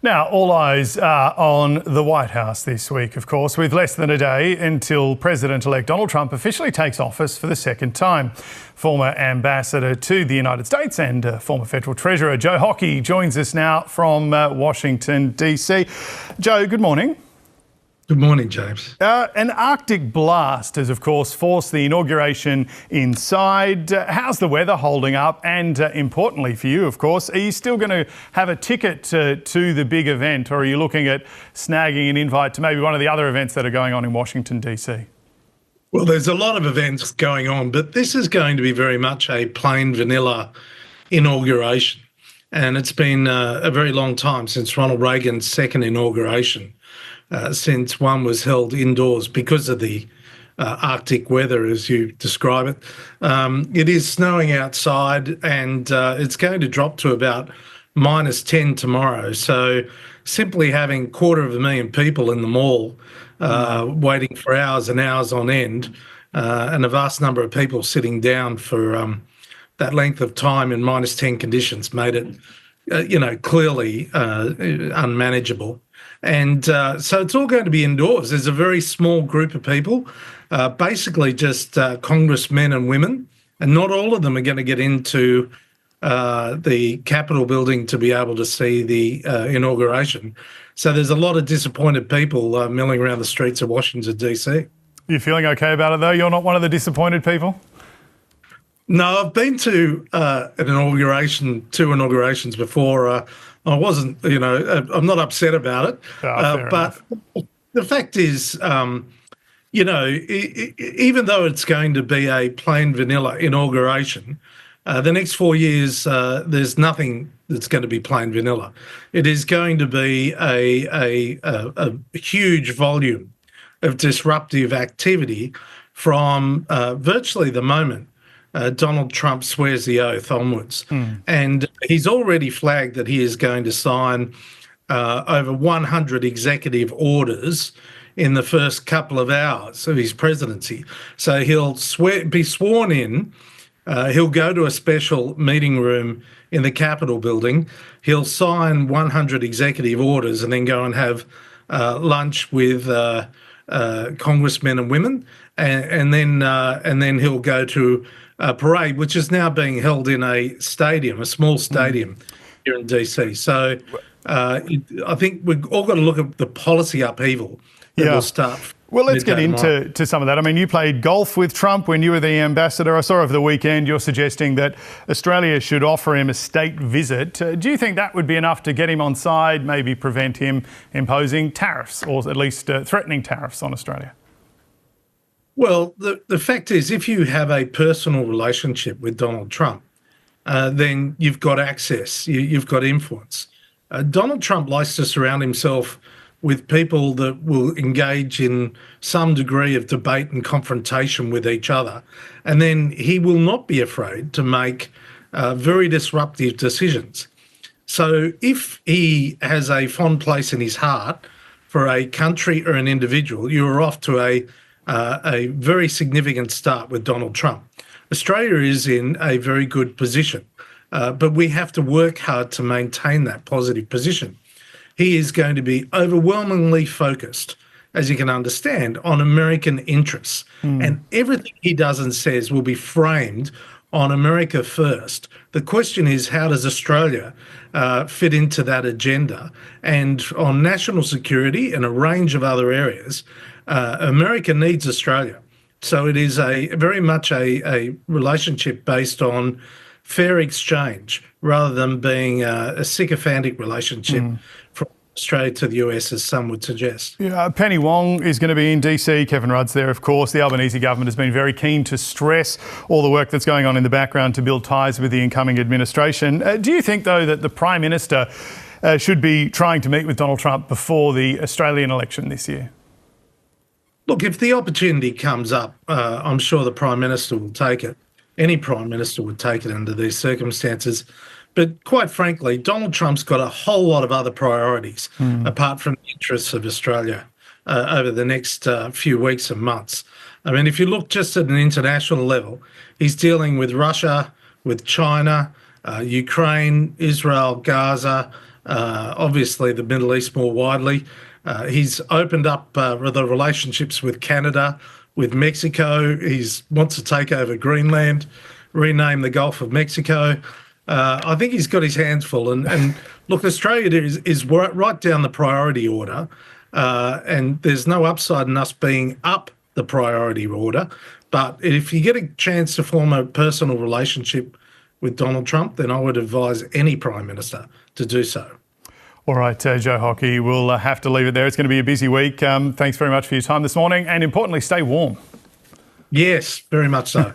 Now, all eyes are on the White House this week, of course, with less than a day until President-elect Donald Trump officially takes office for the second time. Former ambassador to the United States and former federal treasurer Joe Hockey joins us now from Washington, D.C. Joe, good morning. Good morning, James. An Arctic blast has, of course, forced the inauguration inside. How's the weather holding up? And importantly for you, of course, are you still going to have a ticket to the big event, or are you looking at snagging an invite to maybe one of the other events that are going on in Washington, D.C.? Well, there's a lot of events going on, but this is going to be very much a plain vanilla inauguration. And it's been a very long time since Ronald Reagan's second inauguration. Since one was held indoors because of the Arctic weather, as you describe it. It is snowing outside and it's going to drop to about -10 tomorrow. So simply having 250,000 people in the mall waiting for hours and hours on end, and a vast number of people sitting down for that length of time in -10 conditions made it, clearly unmanageable. And so it's all going to be indoors. There's a very small group of people, basically just congressmen and women, and not all of them are going to get into the Capitol building to be able to see the inauguration. So there's a lot of disappointed people milling around the streets of Washington, D.C. You feeling okay about it, though? You're not one of the disappointed people? No, I've been to two inaugurations before. I wasn't, I'm not upset about it. But the fact is, even though it's going to be a plain vanilla inauguration, the next 4 years, there's nothing that's going to be plain vanilla. It is going to be a huge volume of disruptive activity from virtually the moment Donald Trump swears the oath onwards. And he's already flagged that he is going to sign over 100 executive orders in the first couple of hours of his presidency. So he'll be sworn in. He'll go to a special meeting room in the Capitol building. He'll sign 100 executive orders and then go and have lunch with congressmen and women. And then he'll go to a parade, which is now being held in a stadium, a small stadium here in DC. So I think we've all got to look at the policy upheaval that will start. Well, let's get into some of that. I mean, you played golf with Trump when you were the ambassador. I saw over the weekend you're suggesting that Australia should offer him a state visit. Do you think that would be enough to get him on side, maybe prevent him imposing tariffs, or at least threatening tariffs on Australia? Well, the fact is, if you have a personal relationship with Donald Trump, then you've got access, you've got influence. Donald Trump likes to surround himself with people that will engage in some degree of debate and confrontation with each other. And then he will not be afraid to make very disruptive decisions. So if he has a fond place in his heart for a country or an individual, you are off to a very significant start with Donald Trump. Australia is in a very good position, but we have to work hard to maintain that positive position. He is going to be overwhelmingly focused, as you can understand, on American interests. And everything he does and says will be framed on America first. The question is, how does Australia fit into that agenda? And on national security and a range of other areas, America needs Australia. So it is very much a relationship based on fair exchange rather than being a sycophantic relationship from Australia to the US, as some would suggest. Yeah, Penny Wong is going to be in DC. Kevin Rudd's there, of course. The Albanese government has been very keen to stress all the work that's going on in the background to build ties with the incoming administration. Do you think, though, that the Prime Minister should be trying to meet with Donald Trump before the Australian election this year? Look, if the opportunity comes up, I'm sure the Prime Minister will take it. Any Prime Minister would take it under these circumstances. But quite frankly, Donald Trump's got a whole lot of other priorities apart from the interests of Australia over the next few weeks and months. I mean, if you look just at an international level, he's dealing with Russia, with China, Ukraine, Israel, Gaza, obviously the Middle East more widely. He's opened up the relationships with Canada, with Mexico. He wants to take over Greenland, rename the Gulf of Mexico. I think he's got his hands full. And look, Australia is right down the priority order, and there's no upside in us being up the priority order. But if you get a chance to form a personal relationship with Donald Trump, then I would advise any Prime Minister to do so. All right, Joe Hockey, we'll have to leave it there. It's going to be a busy week. Thanks very much for your time this morning, and importantly, stay warm. Yes, very much so.